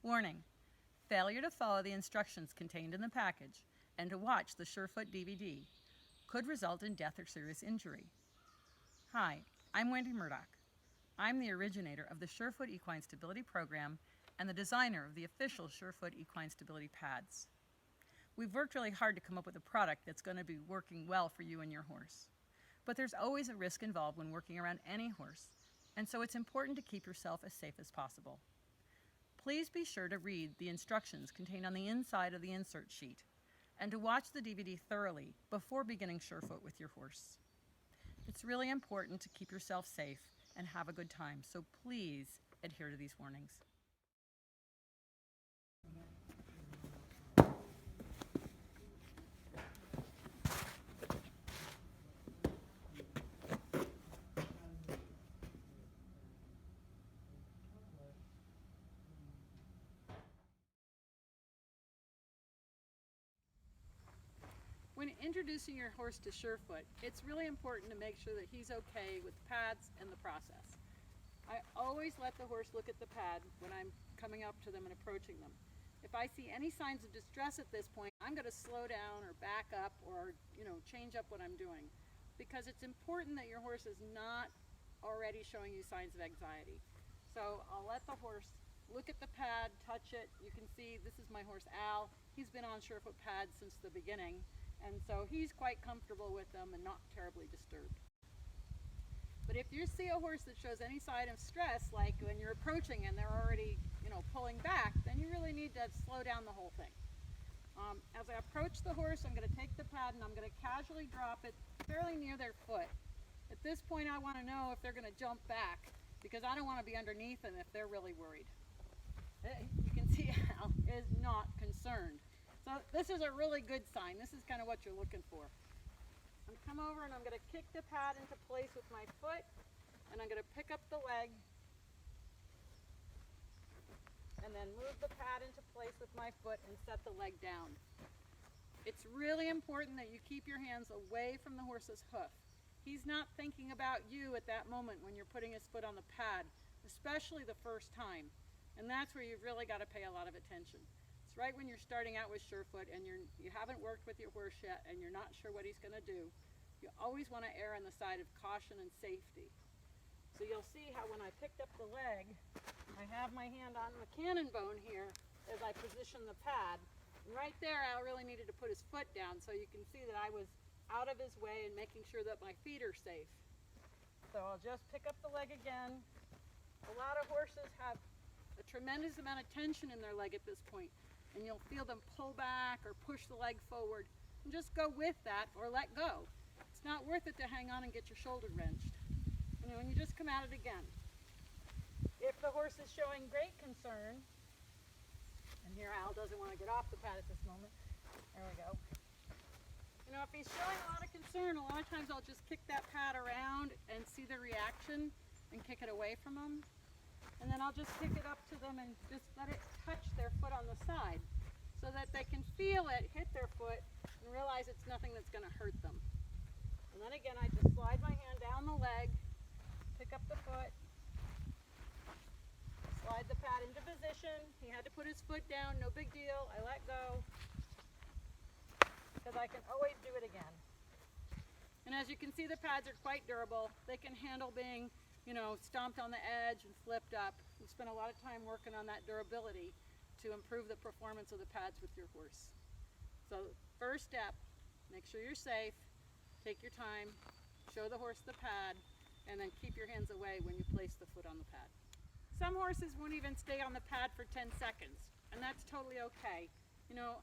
Warning: failure to follow the instructions contained in the package and to watch the Surefoot DVD could result in death or serious injury. Hi, I'm Wendy Murdoch. I'm the originator of the Surefoot Equine Stability Program and the designer of the official Surefoot Equine Stability pads. We've worked really hard to come up with a product that's going to be working well for you and your horse. But there's always a risk involved when working around any horse, and so it's important to keep yourself as safe as possible. Please be sure to read the instructions contained on the inside of the insert sheet and to watch the DVD thoroughly before beginning Surefoot with your horse. It's really important to keep yourself safe and have a good time, so please adhere to these warnings. When introducing your horse to Surefoot, it's really important to make sure that he's okay with the pads and the process. I always let the horse look at the pad when I'm coming up to them and approaching them. If I see any signs of distress at this point, I'm going to slow down or back up or change up what I'm doing, because it's important that your horse is not already showing you signs of anxiety. So I'll let the horse look at the pad, touch it. You can see this is my horse Al. He's been on Surefoot pads since the beginning. And so he's quite comfortable with them and not terribly disturbed. But if you see a horse that shows any sign of stress, like when you're approaching and they're already, pulling back, then you really need to slow down the whole thing. As I approach the horse, I'm going to take the pad and I'm going to casually drop it fairly near their foot. At this point, I want to know if they're going to jump back, because I don't want to be underneath them if they're really worried. You can see Al is not concerned. So this is a really good sign. This is kind of what you're looking for. I'm going to come over and I'm going to kick the pad into place with my foot, and I'm going to pick up the leg and then move the pad into place with my foot and set the leg down. It's really important that you keep your hands away from the horse's hoof. He's not thinking about you at that moment when you're putting his foot on the pad, especially the first time. And that's where you've really got to pay a lot of attention. It's right when you're starting out with Surefoot and you haven't worked with your horse yet and you're not sure what he's going to do. You always want to err on the side of caution and safety. So you'll see how when I picked up the leg, I have my hand on the cannon bone here as I position the pad. And right there, I really needed to put his foot down so you can see that I was out of his way and making sure that my feet are safe. So I'll just pick up the leg again. A lot of horses have a tremendous amount of tension in their leg at this point, and you'll feel them pull back or push the leg forward. And just go with that or let go. It's not worth it to hang on and get your shoulder wrenched. And you just come at it again. If the horse is showing great concern, and here Al doesn't want to get off the pad at this moment. There we go. If he's showing a lot of concern, a lot of times I'll just kick that pad around and see the reaction and kick it away from them. And then I'll just pick it up to them and just let it touch their foot on the side so that they can feel it hit their foot and realize it's nothing that's going to hurt them. And then again, I just slide my hand down the leg, pick up the foot, slide the pad into position. He had to put his foot down, no big deal. I let go because I can always do it again. And as you can see, the pads are quite durable. They can handle being stomped on the edge and flipped up. We spent a lot of time working on that durability to improve the performance of the pads with your horse. So first step, make sure you're safe, take your time, show the horse the pad, and then keep your hands away when you place the foot on the pad. Some horses won't even stay on the pad for 10 seconds, and that's totally okay.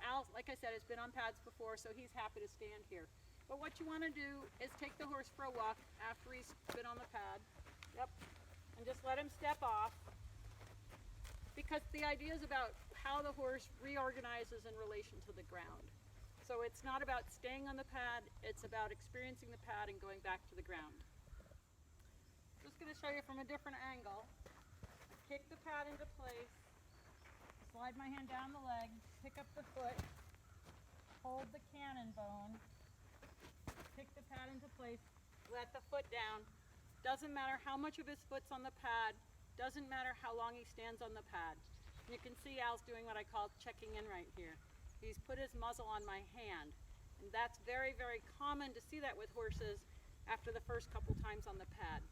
Al, like I said, has been on pads before, so he's happy to stand here. But what you want to do is take the horse for a walk after he's been on the pad. Yep. And just let him step off, because the idea is about how the horse reorganizes in relation to the ground. So it's not about staying on the pad, it's about experiencing the pad and going back to the ground. Just going to show you from a different angle. I kick the pad into place, slide my hand down the leg, pick up the foot, hold the cannon bone, pick the pad into place, let the foot down. Doesn't matter how much of his foot's on the pad, doesn't matter how long he stands on the pad. You can see Al's doing what I call checking in right here. He's put his muzzle on my hand. And that's very, very common to see that with horses after the first couple times on the pad.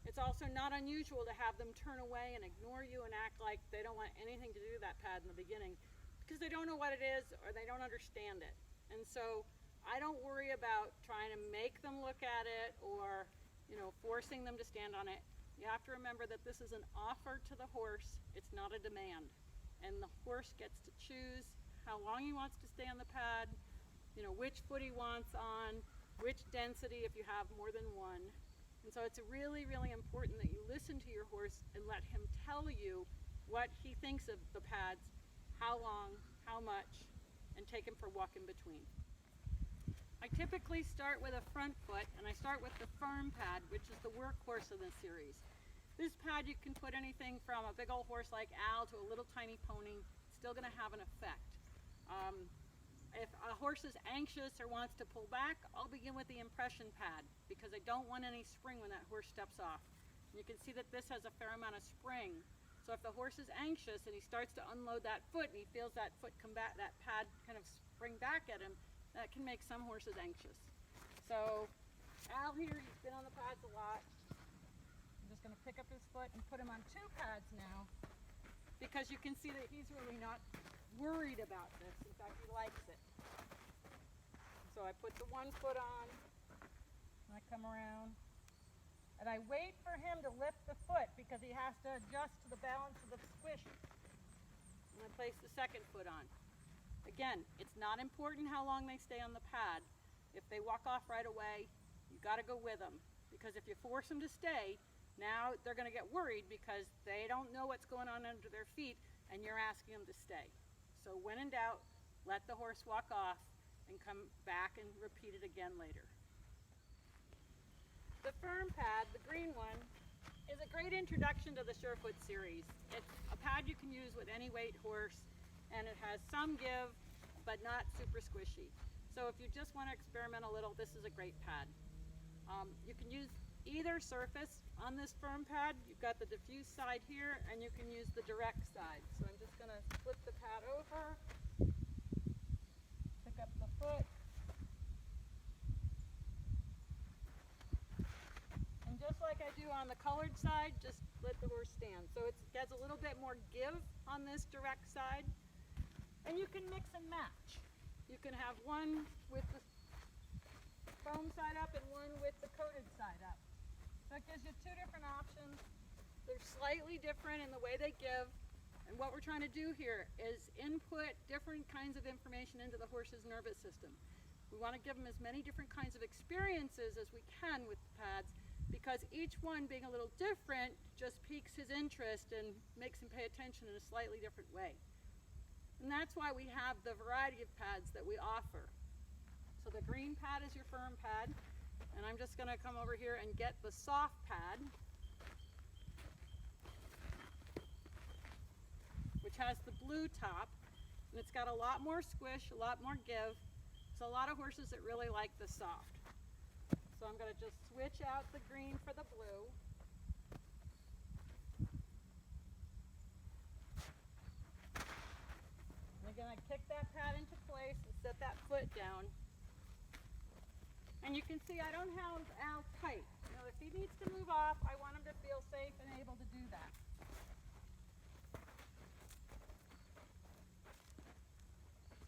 It's also not unusual to have them turn away and ignore you and act like they don't want anything to do with that pad in the beginning because they don't know what it is or they don't understand it. And so I don't worry about trying to make them look at it or, forcing them to stand on it. You have to remember that this is an offer to the horse. It's not a demand. And the horse gets to choose how long he wants to stay on the pad, which foot he wants on, which density if you have more than one. And so it's really, really important that you listen to your horse and let him tell you what he thinks of the pads, how long, how much, and take him for a walk in between. I typically start with a front foot, and I start with the firm pad, which is the workhorse of the series. This pad you can put anything from a big old horse like Al to a little tiny pony. It's still going to have an effect. If a horse is anxious or wants to pull back, I'll begin with the impression pad because I don't want any spring when that horse steps off. And you can see that this has a fair amount of spring. So if the horse is anxious and he starts to unload that foot and he feels that foot come back, that pad kind of spring back at him, that can make some horses anxious. So Al here, he's been on the pads a lot. I'm just going to pick up his foot and put him on 2 pads now because you can see that he's really not worried about this. In fact, he likes it. So I put the 1 foot on, and I come around, and I wait for him to lift the foot because he has to adjust to the balance of the squish. And I place the 2nd foot on. Again, it's not important how long they stay on the pad. If they walk off right away, you got to go with them because if you force them to stay, now they're going to get worried because they don't know what's going on under their feet and you're asking them to stay. So when in doubt, let the horse walk off and come back and repeat it again later. The firm pad, the green one, is a great introduction to the Surefoot series. It's a pad you can use with any weight horse, and it has some give, but not super squishy. So if you just want to experiment a little, this is a great pad. You can use either surface on this firm pad. You've got the diffuse side here, and you can use the direct side. So I'm just going to flip the pad over, pick up the foot, and just like I do on the colored side, just let the horse stand. So it gets a little bit more give on this direct side, and you can mix and match. You can have one with the foam side up and one with the coated side up. So it gives you 2 different options. They're slightly different in the way they give. And what we're trying to do here is input different kinds of information into the horse's nervous system. We want to give them as many different kinds of experiences as we can with the pads because each one being a little different just piques his interest and makes him pay attention in a slightly different way. And that's why we have the variety of pads that we offer. So the green pad is your firm pad, and I'm just going to come over here and get the soft pad, which has the blue top, and it's got a lot more squish, a lot more give. So a lot of horses that really like the soft. So I'm going to just switch out the green for the blue. And again, I kick that pad into place and set that foot down. And you can see I don't have Al tight. If he needs to move off, I want him to feel safe and able to do that.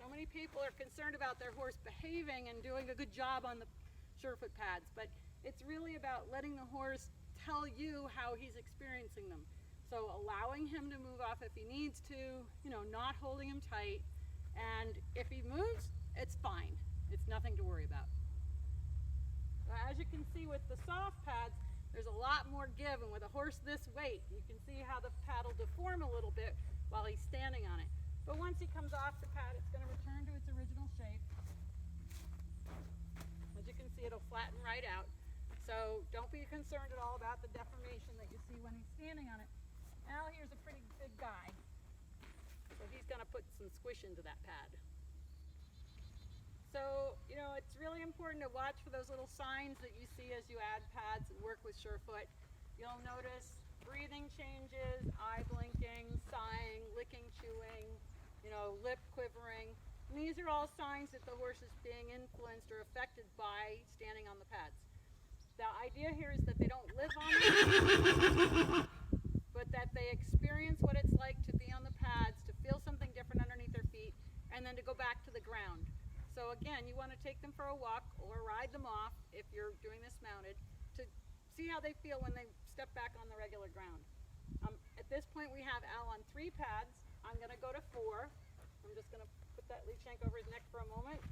So many people are concerned about their horse behaving and doing a good job on the Surefoot pads, but it's really about letting the horse tell you how he's experiencing them. So allowing him to move off if he needs to, not holding him tight, and if he moves, it's fine. It's nothing to worry about. As you can see with the soft pads, there's a lot more give, and with a horse this weight, you can see how the pad will deform a little bit while he's standing on it. But once he comes off the pad, it's going to return to its original shape. As you can see, it'll flatten right out. So don't be concerned at all about the deformation that you see when he's standing on it. Al here's a pretty big guy, so he's going to put some squish into that pad. So, it's really important to watch for those little signs that you see as you add pads and work with Surefoot. You'll notice breathing changes, eye blinking, sighing, licking, chewing, lip quivering. And these are all signs that the horse is being influenced or affected by standing on the pads. The idea here is that they don't live on them, but that they experience what it's like to be on the pads, to feel something different underneath their feet, and then to go back to the ground. So again, you want to take them for a walk or ride them off if you're doing this mounted to see how they feel when they step back on the regular ground. At this point we have Al on 3 pads. I'm going to go to 4. I'm just going to put that lead shank over his neck for a moment.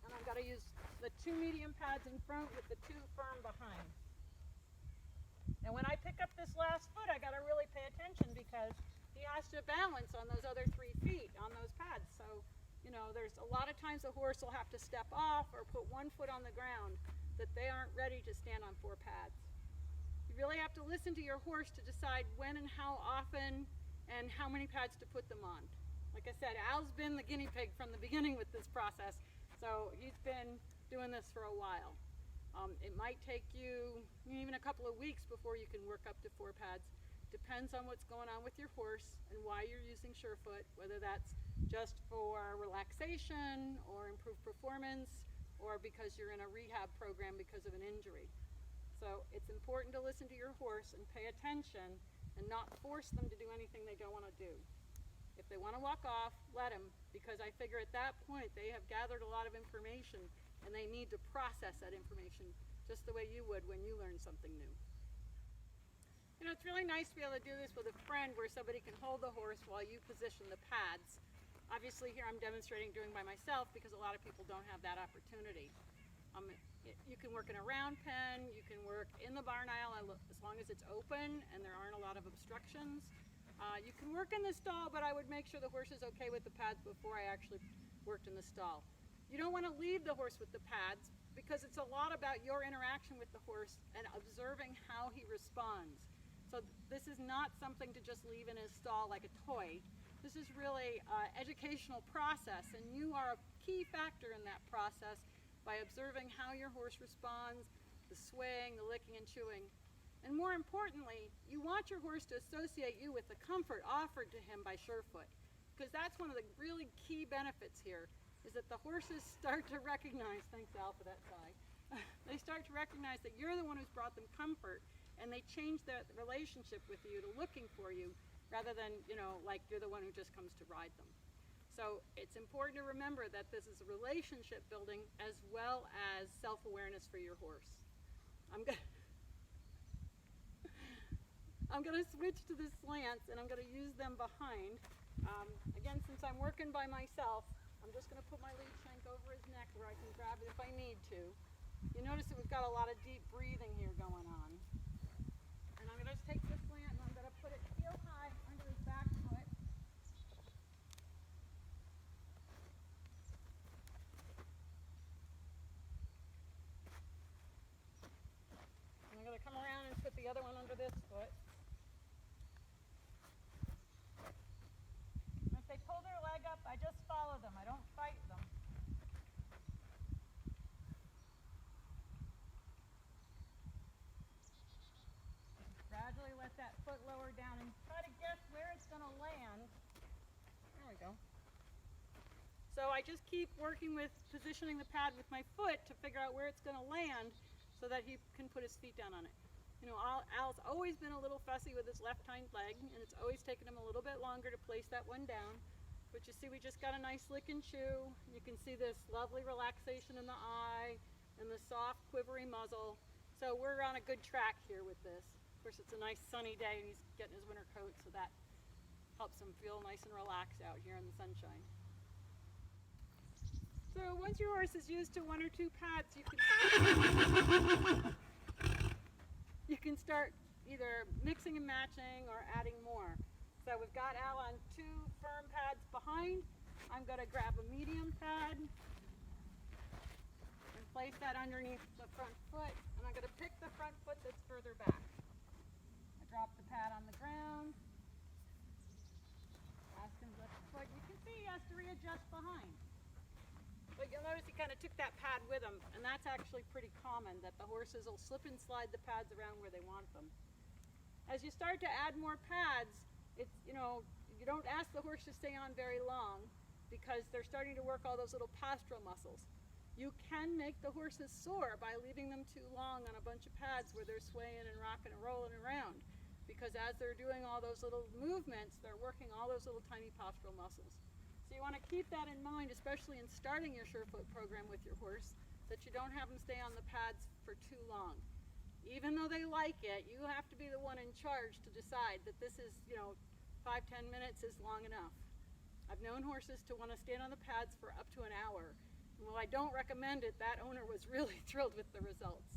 And I'm going to use the 2 medium pads in front with the 2 firm behind. And when I pick up this last foot, I got to really pay attention because he has to balance on those other 3 feet on those pads. So, there's a lot of times the horse will have to step off or put 1 foot on the ground that they aren't ready to stand on 4 pads. You really have to listen to your horse to decide when and how often and how many pads to put them on. Like I said, Al's been the guinea pig from the beginning with this process, so he's been doing this for a while. It might take you even a couple of weeks before you can work up to 4 pads. Depends on what's going on with your horse and why you're using Surefoot, whether that's just for relaxation or improved performance or because you're in a rehab program because of an injury. So it's important to listen to your horse and pay attention and not force them to do anything they don't want to do. If they want to walk off, let them, because I figure at that point they have gathered a lot of information and they need to process that information just the way you would when you learn something new. It's really nice to be able to do this with a friend where somebody can hold the horse while you position the pads. Obviously here I'm demonstrating doing by myself because a lot of people don't have that opportunity. You can work in a round pen, you can work in the barn aisle as long as it's open and there aren't a lot of obstructions. You can work in the stall, but I would make sure the horse is okay with the pads before I actually worked in the stall. You don't want to leave the horse with the pads because it's a lot about your interaction with the horse and observing how he responds. So this is not something to just leave in his stall like a toy. This is really an educational process, and you are a key factor in that process by observing how your horse responds, the swaying, the licking and chewing. And more importantly, you want your horse to associate you with the comfort offered to him by Surefoot, because that's one of the really key benefits here, is that the horses start to recognize, thanks Al for that sigh, they start to recognize that you're the one who's brought them comfort, and they change their relationship with you to looking for you, rather than, like you're the one who just comes to ride them. So it's important to remember that this is a relationship building as well as self-awareness for your horse. I'm gonna switch to the slants and I'm gonna use them behind. Again, since I'm working by myself, I'm just gonna put my lead shank over his neck where I can grab it if I need to. You notice that we've got a lot of deep breathing here going on. And I'm gonna just take this slant and I'm gonna put it heel high under his back foot. I'm going to come around and put the other one under this foot. And if they pull their leg up, I just follow them. I don't fight them. Just gradually let that foot lower down and try to guess where it's going to land. There we go. So I just keep working with positioning the pad with my foot to figure out where it's going to land, so that he can put his feet down on it. Al's always been a little fussy with his left hind leg, and it's always taken him a little bit longer to place that one down. But you see we just got a nice lick and chew. You can see this lovely relaxation in the eye and the soft quivery muzzle. So we're on a good track here with this. Of course it's a nice sunny day and he's getting his winter coat, so that helps him feel nice and relaxed out here in the sunshine. So once your horse is used to 1 or 2 pads, you can start either mixing and matching or adding more. So we've got Al on 2 firm pads behind. I'm going to grab a medium pad and place that underneath the front foot, and I'm going to pick the front foot that's further back. I drop the pad on the ground. Ask him to lift the foot. You can see he has to readjust behind. But you'll notice he kind of took that pad with him, and that's actually pretty common, that the horses will slip and slide the pads around where they want them. As you start to add more pads, it's, you don't ask the horse to stay on very long because they're starting to work all those little postural muscles. You can make the horses sore by leaving them too long on a bunch of pads where they're swaying and rocking and rolling around, because as they're doing all those little movements, they're working all those little tiny postural muscles. So you want to keep that in mind, especially in starting your Surefoot program with your horse, that you don't have them stay on the pads for too long. Even though they like it, you have to be the one in charge to decide that this is, 5-10 minutes is long enough. I've known horses to want to stand on the pads for up to an hour. And while I don't recommend it, that owner was really thrilled with the results.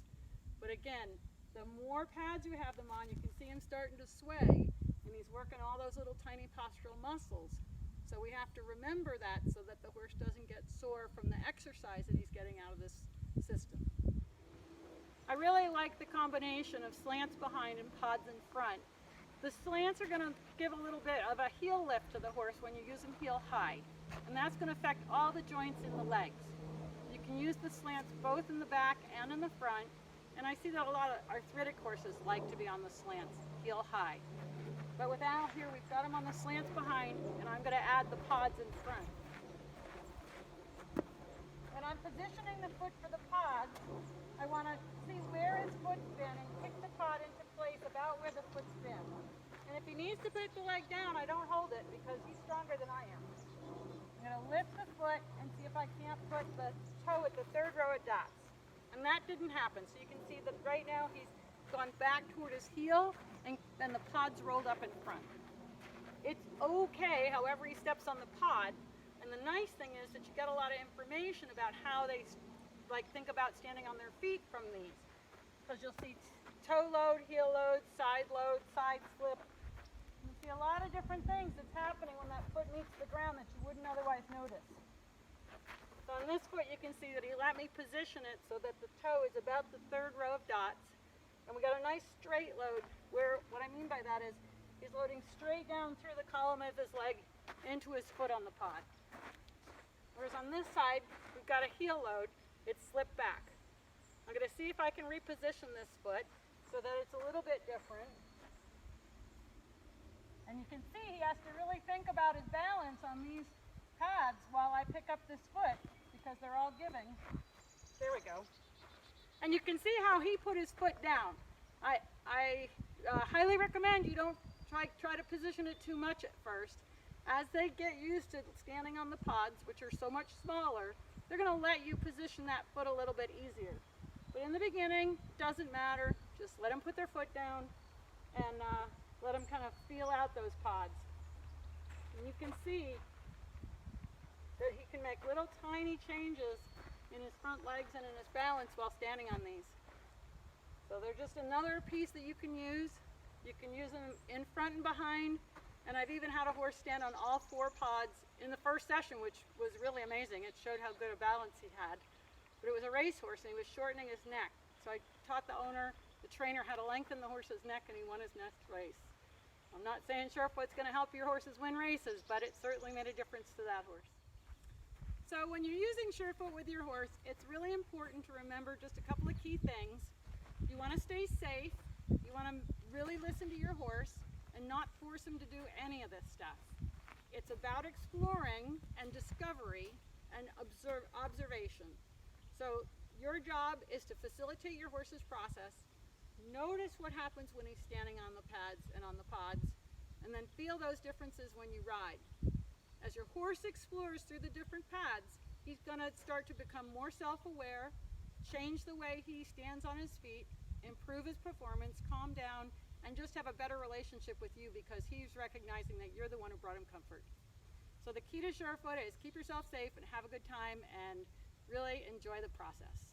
But again, the more pads you have them on, you can see him starting to sway, and he's working all those little tiny postural muscles. So we have to remember that so that the horse doesn't get sore from the exercise that he's getting out of this system. I really like the combination of slants behind and pods in front. The slants are going to give a little bit of a heel lift to the horse when you use them heel high, and that's going to affect all the joints in the legs. You can use the slants both in the back and in the front, and I see that a lot of arthritic horses like to be on the slants heel high. But with Al here, we've got him on the slants behind, and I'm going to add the pods in front. When I'm positioning the foot for the pods, I want to see where his foot's been and kick the pod into place about where the foot's been. And if he needs to put the leg down, I don't hold it because he's stronger than I am. I'm going to lift the foot and see if I can't put the toe at the third row of dots. And that didn't happen. So you can see that right now he's gone back toward his heel, and the pod's rolled up in front. It's okay however he steps on the pod, and the nice thing is that you get a lot of information about how they think about standing on their feet from these, because you'll see toe load, heel load, side slip. You see a lot of different things that's happening when that foot meets the ground that you wouldn't otherwise notice. So on this foot you can see that he let me position it so that the toe is about the third row of dots. And we got a nice straight load where, what I mean by that is, he's loading straight down through the column of his leg into his foot on the pod. Whereas on this side, we've got a heel load, it's slipped back. I'm going to see if I can reposition this foot so that it's a little bit different. And you can see he has to really think about his balance on these pads while I pick up this foot, because they're all giving. There we go. And you can see how he put his foot down. I highly recommend you don't try to position it too much at first. As they get used to standing on the pods, which are so much smaller, they're going to let you position that foot a little bit easier. But in the beginning, doesn't matter. Just let them put their foot down and let them kind of feel out those pods. And you can see that he can make little tiny changes in his front legs and in his balance while standing on these. So they're just another piece that you can use. You can use them in front and behind, and I've even had a horse stand on all 4 pods in the first session, which was really amazing. It showed how good a balance he had. But it was a racehorse and he was shortening his neck. So I taught the owner, the trainer, how to lengthen the horse's neck, and he won his next race. I'm not saying Surefoot's going to help your horses win races, but it certainly made a difference to that horse. So when you're using Surefoot with your horse, it's really important to remember just a couple of key things. You want to stay safe. You want to really listen to your horse and not force him to do any of this stuff. It's about exploring and discovery and observation. So your job is to facilitate your horse's process. Notice what happens when he's standing on the pads and on the pods, and then feel those differences when you ride. As your horse explores through the different pads, he's going to start to become more self-aware, change the way he stands on his feet, improve his performance, calm down, and just have a better relationship with you because he's recognizing that you're the one who brought him comfort. So the key to Surefoot is keep yourself safe and have a good time and really enjoy the process.